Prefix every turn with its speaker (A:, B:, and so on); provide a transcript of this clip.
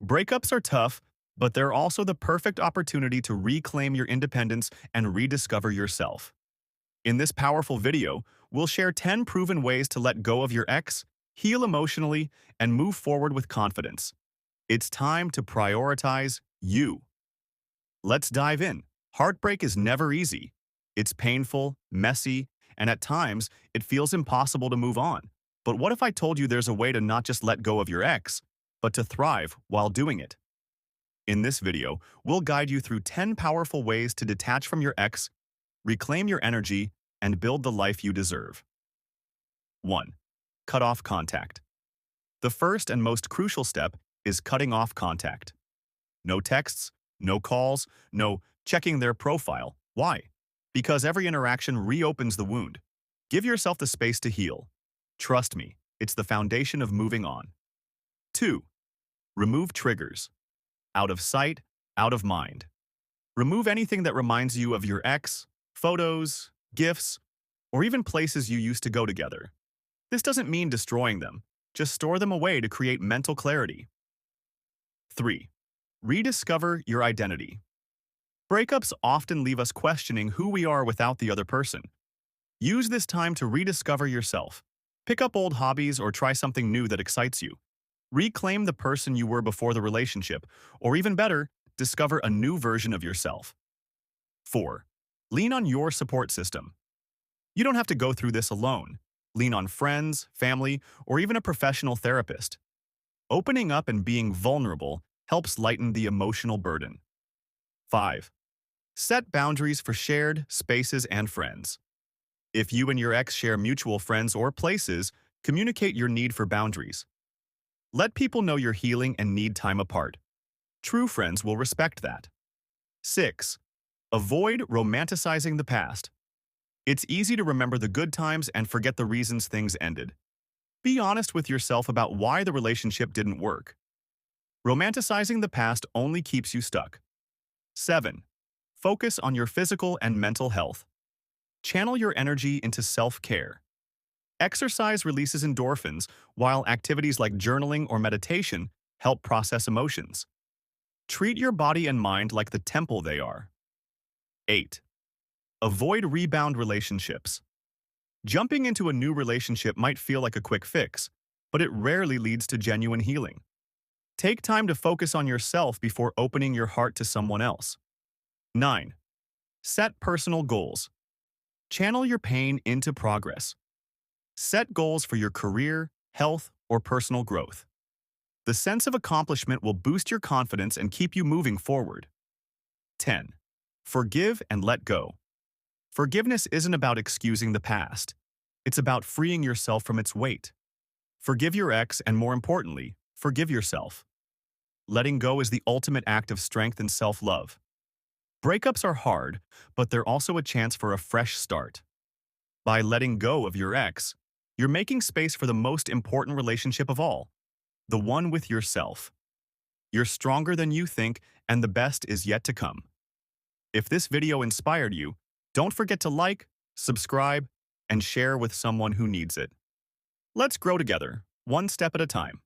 A: Breakups are tough, but they're also the perfect opportunity to reclaim your independence and rediscover yourself. In this powerful video, we'll share 10 proven ways to let go of your ex, heal emotionally, and move forward with confidence. It's time to prioritize you. Let's dive in. Heartbreak is never easy. It's painful, messy, and at times, it feels impossible to move on. But what if I told you there's a way to not just let go of your ex, but to thrive while doing it? In this video, we'll guide you through 10 powerful ways to detach from your ex, reclaim your energy, and build the life you deserve. 1. Cut off contact. The first and most crucial step is cutting off contact. No texts, no calls, no checking their profile. Why? Because every interaction reopens the wound. Give yourself the space to heal. Trust me, it's the foundation of moving on. 2. Remove triggers. Out of sight, out of mind. Remove anything that reminds you of your ex, photos, gifts, or even places you used to go together. This doesn't mean destroying them. Just store them away to create mental clarity. 3. Rediscover your identity. Breakups often leave us questioning who we are without the other person. Use this time to rediscover yourself. Pick up old hobbies or try something new that excites you. Reclaim the person you were before the relationship, or even better, discover a new version of yourself. 4. Lean on your support system. You don't have to go through this alone. Lean on friends, family, or even a professional therapist. Opening up and being vulnerable helps lighten the emotional burden. 5. Set boundaries for shared spaces and friends. If you and your ex share mutual friends or places, communicate your need for boundaries. Let people know you're healing and need time apart. True friends will respect that. 6. Avoid romanticizing the past. It's easy to remember the good times and forget the reasons things ended. Be honest with yourself about why the relationship didn't work. Romanticizing the past only keeps you stuck. 7. Focus on your physical and mental health. Channel your energy into self-care. Exercise releases endorphins, while activities like journaling or meditation help process emotions. Treat your body and mind like the temple they are. 8. Avoid rebound relationships. Jumping into a new relationship might feel like a quick fix, but it rarely leads to genuine healing. Take time to focus on yourself before opening your heart to someone else. 9. Set personal goals. Channel your pain into progress. Set goals for your career, health, or personal growth. The sense of accomplishment will boost your confidence and keep you moving forward. 10. Forgive and let go. Forgiveness isn't about excusing the past. It's about freeing yourself from its weight. Forgive your ex and, more importantly, forgive yourself. Letting go is the ultimate act of strength and self-love. Breakups are hard, but they're also a chance for a fresh start. By letting go of your ex, you're making space for the most important relationship of all, the one with yourself. You're stronger than you think, and the best is yet to come. If this video inspired you, don't forget to like, subscribe, and share with someone who needs it. Let's grow together, one step at a time.